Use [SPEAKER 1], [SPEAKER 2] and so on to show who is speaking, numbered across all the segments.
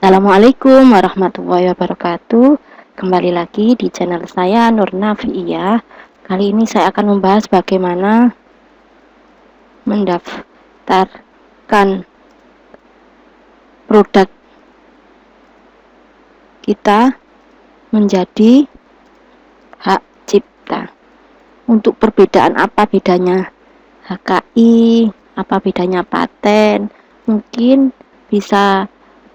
[SPEAKER 1] Assalamualaikum warahmatullahi wabarakatuh. Kembali lagi di channel saya Nur Nafiiyah. Kali ini saya akan membahas bagaimana mendaftarkan produk kita menjadi hak cipta. Untuk perbedaan apa bedanya HKI, apa bedanya paten, mungkin bisa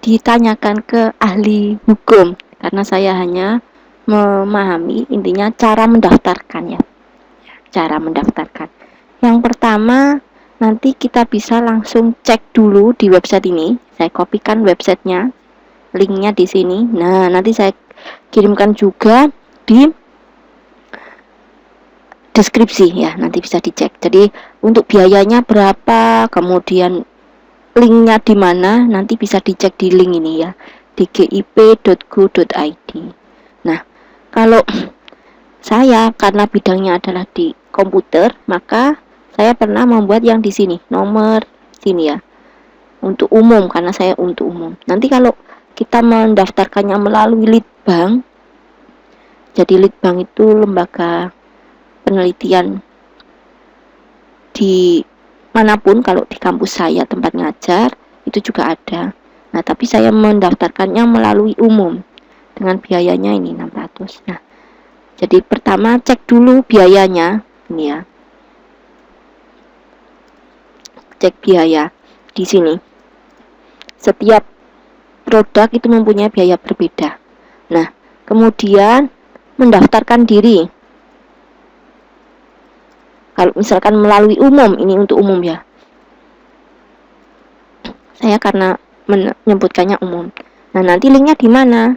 [SPEAKER 1] ditanyakan ke ahli hukum, karena saya hanya memahami intinya cara mendaftarkan ya. Cara mendaftarkan. Yang pertama, nanti kita bisa langsung cek dulu di website ini. Saya kopikan websitenya, linknya di sini. Nah, nanti saya kirimkan juga di deskripsi ya, nanti bisa dicek. Jadi untuk biayanya berapa, kemudian linknya di mana, nanti bisa dicek di link ini ya, di gip.go.id. Nah, kalau saya karena bidangnya adalah di komputer, maka saya pernah membuat yang di sini, nomor sini ya, untuk umum, karena saya untuk umum. Nanti kalau kita mendaftarkannya melalui Litbang, jadi Litbang itu lembaga penelitian di manapun, kalau di kampus saya tempat ngajar itu juga ada. Nah, tapi saya mendaftarkannya melalui umum dengan biayanya ini 600. Nah, jadi pertama cek dulu biayanya ini ya. Cek biaya di sini. Setiap produk itu mempunyai biaya berbeda. Nah, kemudian mendaftarkan diri. Kalau misalkan melalui umum, ini untuk umum ya. Saya karena menyebutkannya umum. Nah, nanti linknya di mana?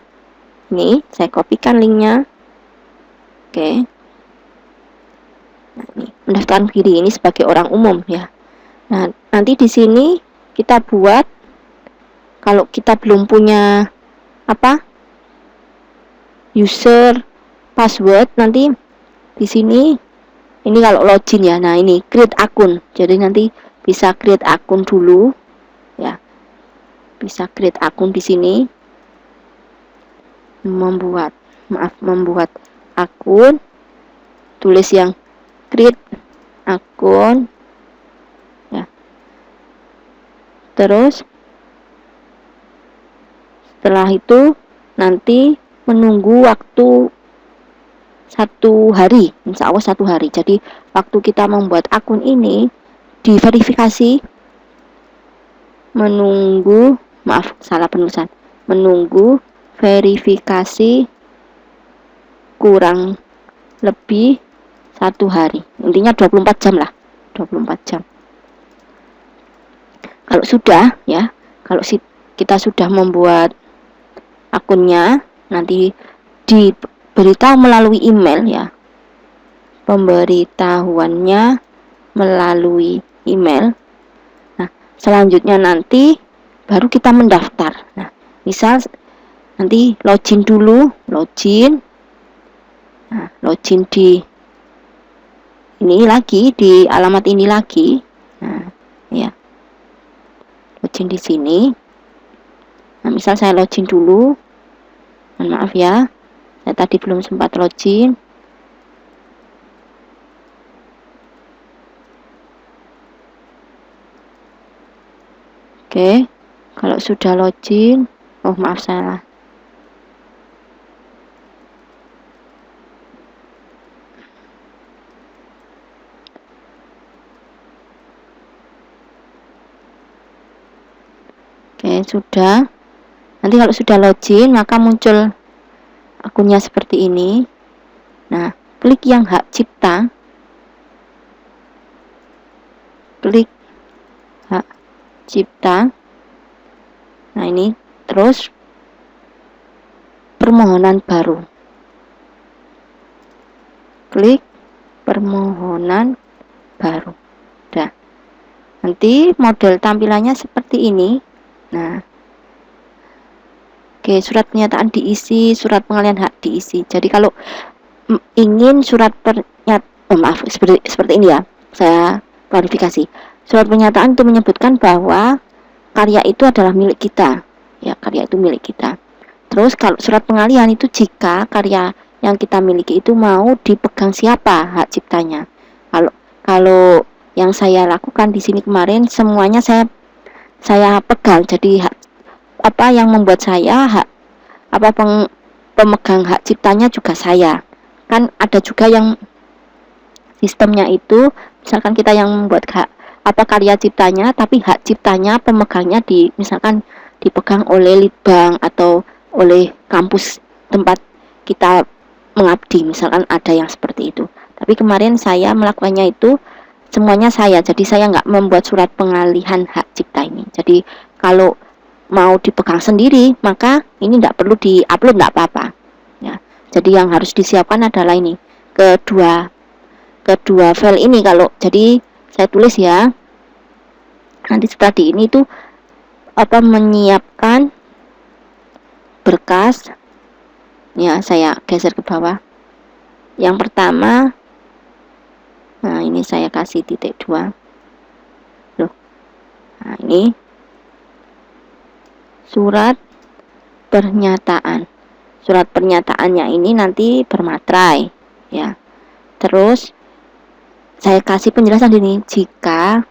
[SPEAKER 1] Ini saya kopikan linknya. Oke. Nah, ini mendaftarkan diri ini sebagai orang umum ya. Nah, nanti di sini kita buat, kalau kita belum punya user password, nanti di sini ini kalau login ya. Nah, ini create akun. Jadi nanti bisa create akun dulu ya. Bisa create akun di sini. Membuat akun, tulis yang create akun ya. Terus setelah itu nanti menunggu waktu 1 hari, insya Allah 1 hari. Jadi waktu kita membuat akun ini diverifikasi, menunggu verifikasi kurang lebih 1 hari. Intinya 24 jam lah, 24 jam. Kalau sudah ya, kalau kita sudah membuat akunnya, nanti diberitahu melalui email ya. Pemberitahuannya melalui email. Nah, selanjutnya nanti baru kita mendaftar. Nah, misal nanti login dulu, login. Nah, login di ini lagi, di alamat ini lagi. Nah, ya. Login di sini. Nah, misal saya login dulu. Mohon maaf ya, saya tadi belum sempat login. Oke, kalau sudah login, maaf salah. Oke, sudah. Nanti kalau sudah login, maka muncul akunnya seperti ini. Nah, klik yang hak cipta. Klik hak cipta. Nah, ini terus permohonan baru. Klik permohonan baru. Udah. Nanti model tampilannya seperti ini. Nah, oke, surat pernyataan diisi, surat pengalihan hak diisi. Jadi kalau ingin surat pernyataan, seperti ini ya, saya klarifikasi. Surat pernyataan itu menyebutkan bahwa karya itu adalah milik kita ya, karya itu milik kita. Terus kalau surat pengalihan itu jika karya yang kita miliki itu mau dipegang siapa hak ciptanya. Kalau yang saya lakukan di sini kemarin semuanya saya pegang, jadi apa yang membuat saya pemegang hak ciptanya juga saya. Kan ada juga yang sistemnya itu misalkan kita yang membuat karya ciptanya, tapi hak ciptanya pemegangnya misalkan dipegang oleh litbang atau oleh kampus tempat kita mengabdi, misalkan ada yang seperti itu. Tapi kemarin saya melakukannya itu semuanya saya, jadi saya nggak membuat surat pengalihan hak cipta ini. Jadi kalau mau dipegang sendiri maka ini tidak perlu diupload, tidak apa-apa ya. Jadi yang harus disiapkan adalah ini kedua file ini. Kalau jadi saya tulis ya, nanti setelah ini tuh menyiapkan berkas ya, saya geser ke bawah. Yang pertama, nah ini saya kasih titik 2 loh. Nah ini surat pernyataan. Surat pernyataannya ini nanti bermaterai ya. Terus saya kasih penjelasan ini, jika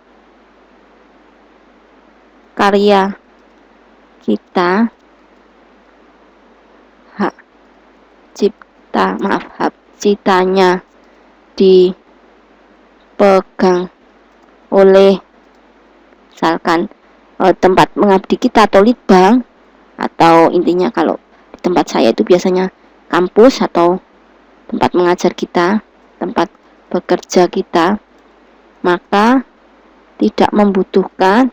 [SPEAKER 1] karya kita hak ciptanya dipegang oleh misalkan tempat mengabdi kita atau litbang, atau intinya kalau di tempat saya itu biasanya kampus atau tempat mengajar kita, tempat bekerja kita, maka tidak membutuhkan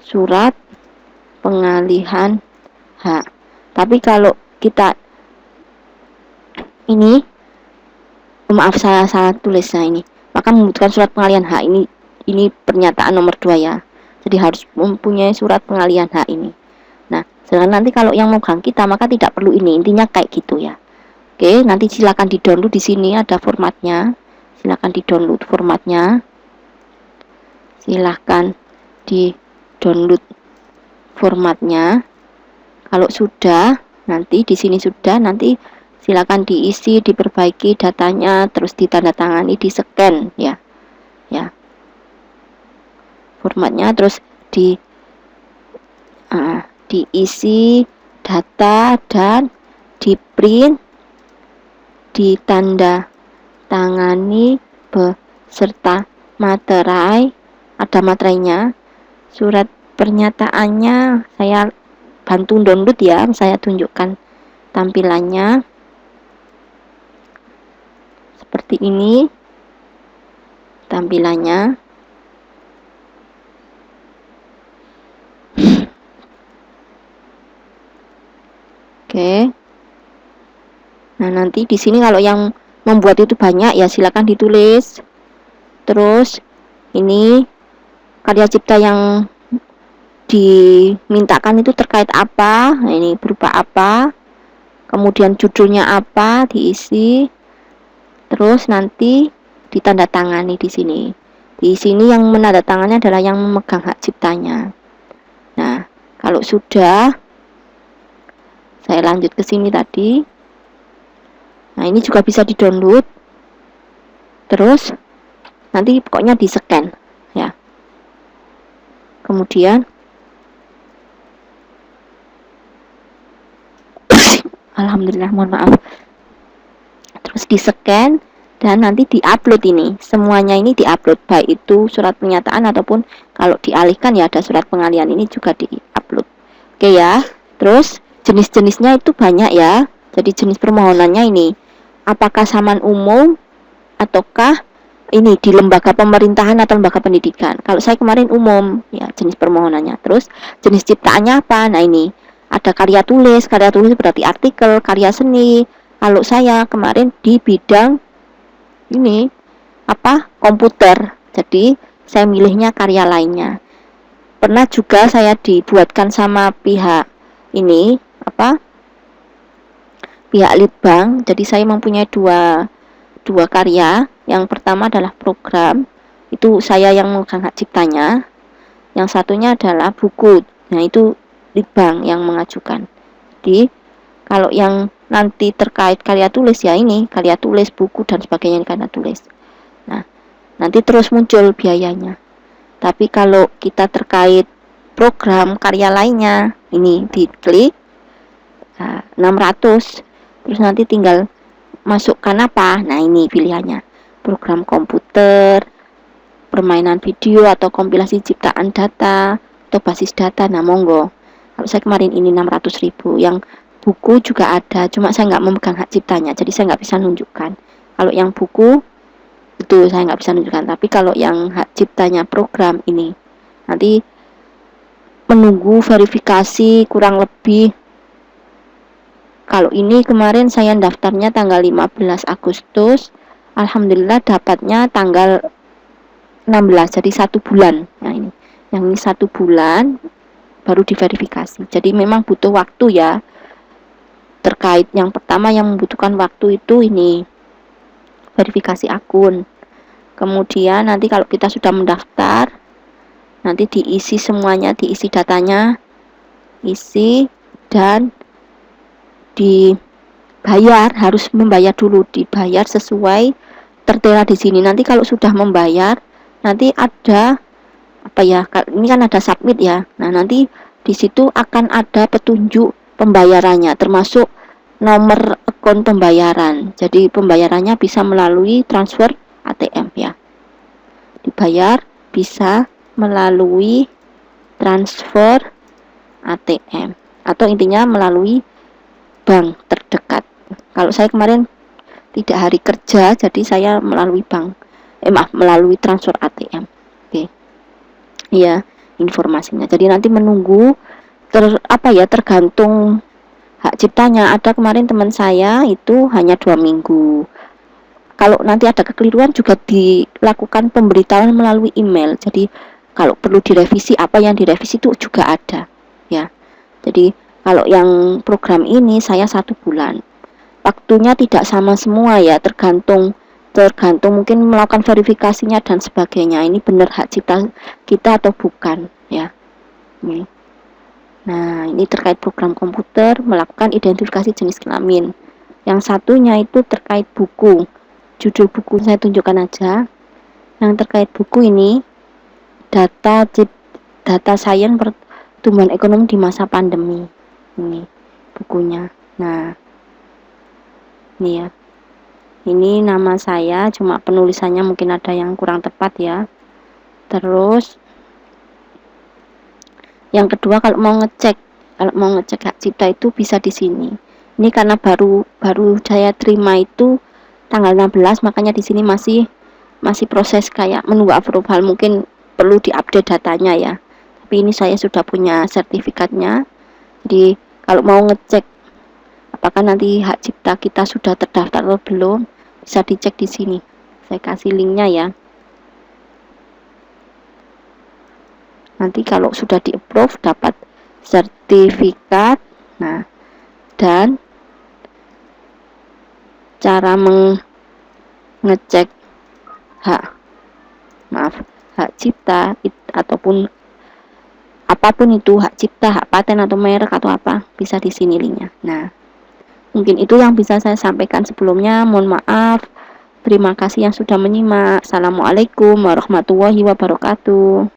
[SPEAKER 1] surat pengalihan hak. Tapi kalau kita ini, maaf saya salah tulis, nah ini, maka membutuhkan surat pengalihan hak. Ini pernyataan nomor 2 ya. Jadi harus mempunyai surat pengalihan hak ini. Nah, sedangkan nanti kalau yang megang kita maka tidak perlu ini. Intinya kayak gitu ya. Oke, nanti silakan di-download, di sini ada formatnya. Silakan di-download formatnya. Silakan di-download formatnya. Kalau sudah, nanti di sini sudah, nanti silakan diisi, diperbaiki datanya, terus ditandatangani, di-scan ya. Ya. Formatnya terus diisi data dan di-print, ditanda tangani beserta materai, ada materainya. Surat pernyataannya saya bantu download ya, saya tunjukkan tampilannya seperti ini tampilannya. Oke. Nah, nanti di sini kalau yang membuat itu banyak ya silakan ditulis. Terus ini karya cipta yang dimintakan itu terkait apa? Nah, ini berupa apa? Kemudian judulnya apa? Diisi. Terus nanti ditandatangani di sini. Di sini yang menandatangani adalah yang memegang hak ciptanya. Nah, kalau sudah, saya lanjut ke sini tadi. Nah, ini juga bisa di-download. Terus nanti pokoknya di-scan ya. Kemudian alhamdulillah, mohon maaf. Terus di-scan dan nanti di-upload ini. Semuanya ini di-upload, baik itu surat pernyataan ataupun kalau dialihkan ya ada surat pengalihan ini juga di-upload. Oke ya. Terus jenis-jenisnya itu banyak ya. Jadi jenis permohonannya ini apakah saman umum ataukah ini di lembaga pemerintahan atau lembaga pendidikan. Kalau saya kemarin umum ya jenis permohonannya. Terus jenis ciptaannya apa? Nah, ini ada karya tulis berarti artikel, karya seni. Kalau saya kemarin di bidang ini komputer. Jadi saya milihnya karya lainnya. Pernah juga saya dibuatkan sama pihak ini pihak litbang. Jadi saya mempunyai dua karya. Yang pertama adalah program, itu saya yang memegang hak ciptanya. yang satunya adalah buku. Nah, itu di bank yang mengajukan. Jadi kalau yang nanti terkait karya tulis ya ini karya tulis, buku dan sebagainya karya tulis. Nah, nanti terus muncul biayanya. Tapi kalau kita terkait program karya lainnya, ini diklik 600, terus nanti tinggal masukkan apa. Nah, ini pilihannya program komputer, permainan video atau kompilasi ciptaan data atau basis data. Nah, monggo. Kalau saya kemarin ini 600.000. Yang buku juga ada, cuma saya nggak memegang hak ciptanya, jadi saya nggak bisa nunjukkan. Kalau yang buku itu saya nggak bisa nunjukkan, tapi kalau yang hak ciptanya program ini nanti menunggu verifikasi kurang lebih. Kalau ini kemarin saya daftarnya tanggal 15 Agustus, alhamdulillah dapatnya tanggal 16, jadi 1 bulan. Nah, ini yang ini 1 bulan baru diverifikasi. Jadi memang butuh waktu ya. Terkait yang pertama yang membutuhkan waktu itu ini verifikasi akun. Kemudian nanti kalau kita sudah mendaftar, nanti diisi semuanya, diisi datanya, isi dan dibayar, harus membayar dulu, dibayar sesuai tertera di sini. Nanti kalau sudah membayar, nanti ada apa ya? Ini kan ada submit ya. Nah, nanti di situ akan ada petunjuk pembayarannya, termasuk nomor akun pembayaran. Jadi pembayarannya bisa melalui transfer ATM ya. Dibayar bisa melalui transfer ATM atau intinya melalui bank terdekat. Kalau saya kemarin tidak hari kerja, jadi saya melalui bank. Melalui transfer ATM. Oke. Iya, informasinya. Jadi nanti menunggu tergantung hak ciptanya. Ada kemarin teman saya itu hanya 2 minggu. Kalau nanti ada kekeliruan juga dilakukan pemberitahuan melalui email. Jadi kalau perlu direvisi, apa yang direvisi itu juga ada ya. Jadi kalau yang program ini saya 1 bulan. Waktunya tidak sama semua ya, tergantung mungkin melakukan verifikasinya dan sebagainya. Ini benar hak cipta kita atau bukan ya. Ini. Nah, ini terkait program komputer melakukan identifikasi jenis kelamin. Yang satunya itu terkait buku. Judul buku saya tunjukkan aja. Yang terkait buku ini data sains pertumbuhan ekonomi di masa pandemi. Ini bukunya. Nah, ini ya. Ini nama saya, cuma penulisannya mungkin ada yang kurang tepat ya. Terus yang kedua, kalau mau ngecek hak cipta itu bisa di sini. Ini karena baru saya terima itu tanggal 16, makanya di sini masih proses kayak menunggu approval, mungkin perlu diupdate datanya ya. Tapi ini saya sudah punya sertifikatnya. Jadi kalau mau ngecek apakah nanti hak cipta kita sudah terdaftar atau belum, bisa dicek di sini. Saya kasih linknya ya. Nanti kalau sudah di-approve dapat sertifikat. Nah, dan cara mengecek hak cipta ataupun apapun itu, hak cipta, hak paten atau merek atau apa, bisa di sini linknya. Nah, mungkin itu yang bisa saya sampaikan sebelumnya. Mohon maaf. Terima kasih yang sudah menyimak. Assalamualaikum warahmatullahi wabarakatuh.